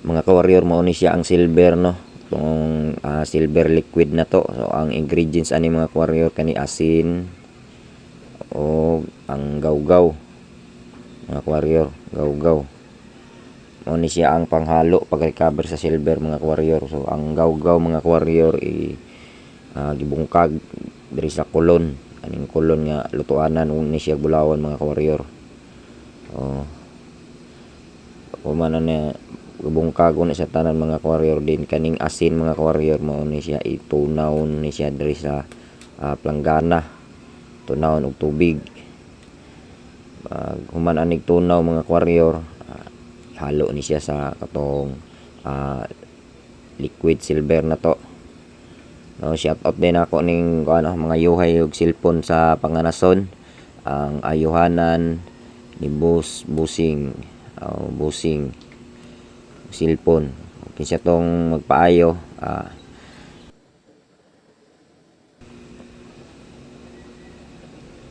Mga ka-warrior, mao ni siya ang silver, no, itong silver liquid na to. So ang ingredients ani mga ka-warrior kani asin o ang gawgaw. Mga ka-warrior, gawgaw mao ni siya ang panghalo pag recover sa silver mga ka-warrior. So ang gawgaw mga ka-warrior gibungkag diri sa kulon, aning kulon nga lutuanan ni siya bulawan mga ka-warrior. Kumana na bungkago na sa tanan mga ka-warrior. Din kaning asin mga ka-warrior mao ni siya itunawon ni siya diri sa planggana, tunawon og tubig. Human anig tunaw mga ka-warrior, halo ni siya sa katong liquid silver na to. No, shout out din ako ning mga yuhay og cellphone sa Panganason, ang ayuhanan ni Busing cellphone. Kinsa tong magpaayo,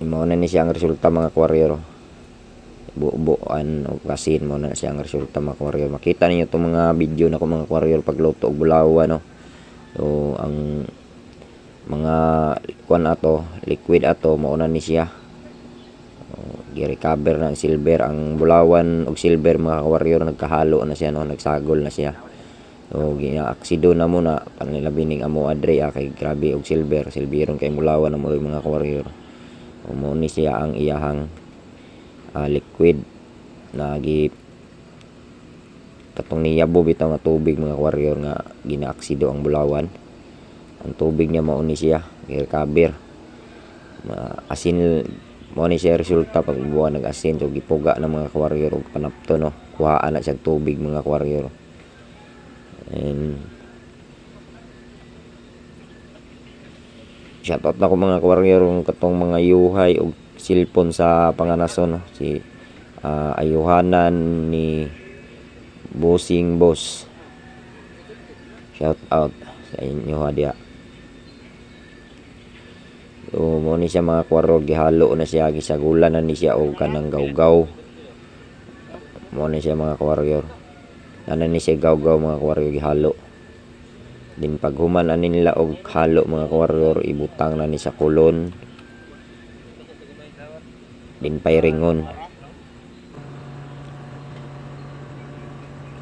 mao na ni siya ang resulta mga ka-warrior. Buuan o kasin mo na siya ang resulta mga ka-warrior. Makita ninyo itong mga video na ko mga ka-warrior pagluto og bulawan, no. So ang mga kuan ato, liquid ato, mao na ni siya gi-recover na silver. Ang bulawan og silver mga ka-warrior nagkahalo na siya, no, nagsagol na siya. So gina-aksido na muna kanila bining amo adre kay grabe og silveron kay bulawan na mo mga ka-warrior. Mao ni siya ang iyahang liquid na katong niyabo bitaw nga tubig mga ka-warrior nga ginaaksido ang bulawan. Ang tubig niya mao ni siya gi-recover. Asin mao ni siya resulta pag buwan nag-asin. So gipuga na mga ka-warrior og panapto, no, kuhaan na siya tubig mga ka-warrior. And shoutout na ko mga ka-warrior katong mga yuhay og cellphone sa Panganason, no, si ayuhanan ni Busing Boss. Shout out sa inyo diya. So mo ni siya mga ka-warrior, gihalo na siya, gisagulan na ni siya og kanang gawgaw. Mo ni siya mga ka-warrior, ana ni siya gawgaw mga ka-warrior, gihalo. Din paghuman ani nila og halo mga ka-warrior, ibutang na ni sa kulon. Din pairingon.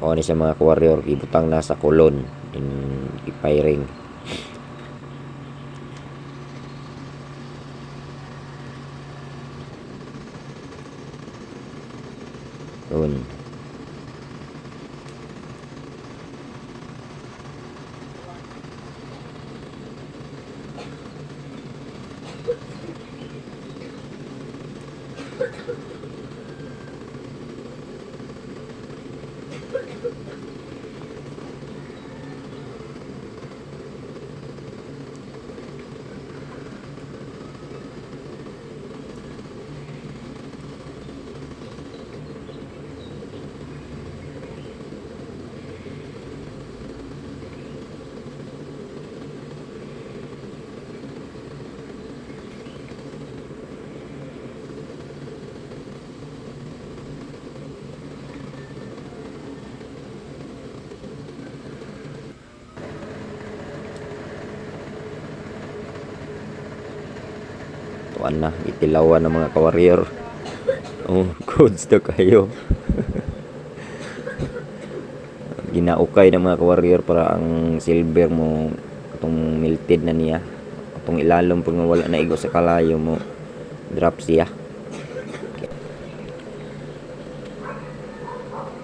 O ni siya mga ka-warrior, ibutang na sa kulon, din ipairing. Yun. Tuan na itilawan ng mga ka-warrior. Goods to kayo. Ginaukay ng mga ka-warrior para ang silver mo itong melted na niya, itong ilalom pag wala na igo sa kalayo mo, drop siya.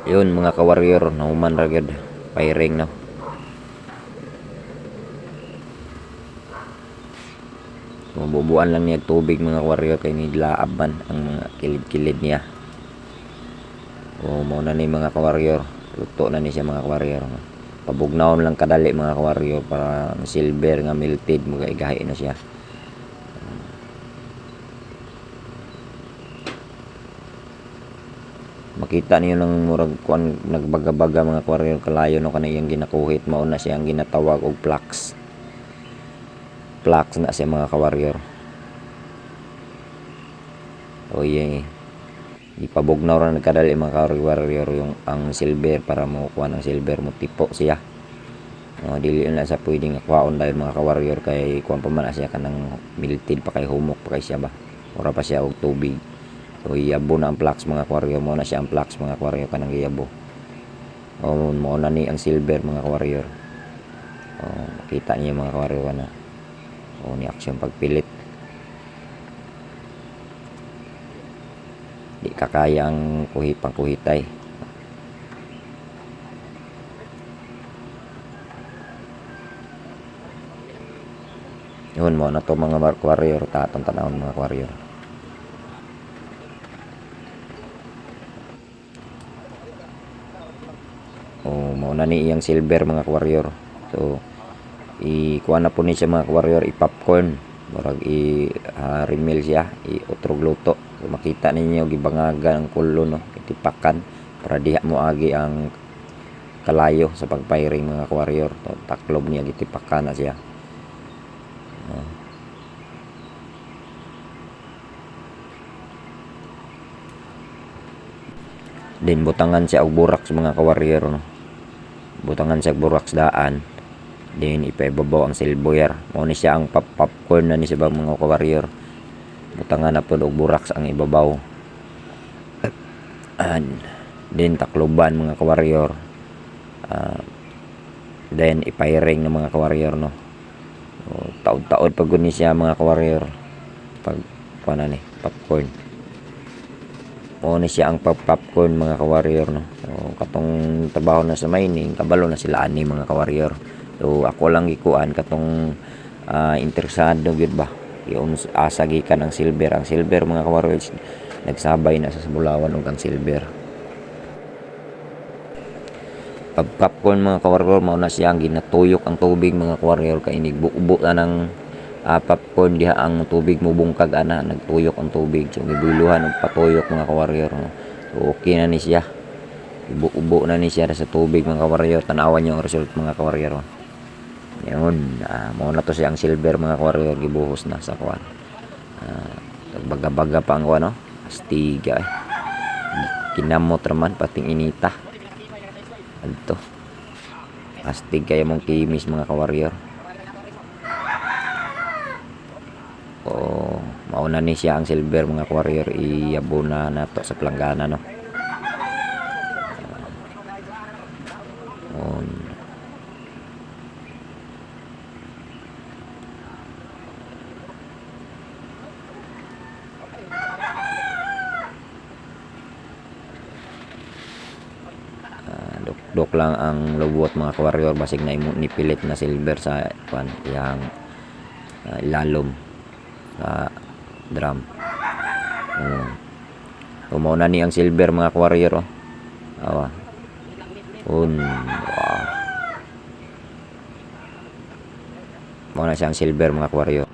Yun mga ka-warrior, nauman ra gyud pairing, no. Mabubuan lang niya tubig mga ka-warrior kay nidlaaban ang mga kilid-kilid niya. Mao na ni mga ka-warrior, luto na ni siya mga ka-warrior. Pabugnawon lang kadali mga ka-warrior para silver nga melted mo gahi na siya. Makita niyo nang murag kuan nagbaga-baga mga ka-warrior kalayo, no, kaniyang ginakuhit. Mao na siya ang ginatawag og flux na siya mga ka-warrior. O ipabugnaw ra nagkadali mga warrior yung ang silver para makukuha ng silver mo tipo siya. Dili na sa pwedeng akwaon dahil mga ka-warrior kay kuan pa man siya kanang milted pa kay humok pa kay siya ba. Ora pa siya og tubig. So iyabo na ang flux mga ka-warrior mo na siya ang flux mga ka-warrior kanang iyabo. Mo na ni ang silver mga ka-warrior. Makita niyo mga ka-warrior na. Ni action pagpilit. Di kakayang pangkuhitay. Yun mo na to mga warrior, tatong tanawon mga warrior. Mao na ni iyang silver mga warrior. So ikuha na po ni siya mga warrior, i-popcorn murag i-remil siya, i-utrog luto. So, makita ninyo gibangagan ang kulo no, itipakan para diha mo agi ang kalayo sa pagfiring mga warrior. So, taklob niya gitipakan na siya. Din butangan siya og burak sa mga ka-warrior no. Butangan siya og burak sa daan. Din ipaibabaw ang silver. Mao ni siya ang popcorn na ni sa mga ka-warrior. Butangan na pud og burak sa ang ibabaw. And din takloban mga ka-warrior. Then ipairing ng mga ka-warrior no. Taod-taod pag ni siya mga ka-warrior. Pag kuana ni popcorn. O ni siya ang popcorn mga ka-warrior no. So katong trabaho na sa mining, kabalo na sila ani mga ka-warrior. So ako lang gikuan katong interesado gyud ba. Yung asa gikan ang silver. Ang silver mga ka-warrior nagsabay na sa Bulawan ug ang silver. Pag popcorn mga ka-warrior mao na siya ang ginatuyok ang tubig mga ka-warrior kay inigbubo na ng popcorn diha ang tubig mo bungkag ana nagtuyok ang tubig so gibuluhan og patuyok mga ka-warrior no? So okay na ni siya ibuubo na ni siya sa tubig mga ka-warrior tanawan niyo ang result mga ka-warrior yun mao na to siya ang silver mga ka-warrior gibuhos na sa kuan baga-baga pa ang kuan no astiga kinamot raman pating inita adto astig kaya mong kimis mga ka-warrior. Mauna ni siya ang silver mga warrior iyabo na nato sa planggana no. Dok lang ang lubot mga warrior basig na nipilit na silver sa kuan yang ilalom sa drum. Mauna ni ang silver mga warrior wow. Mauna siya ang silver mga warrior.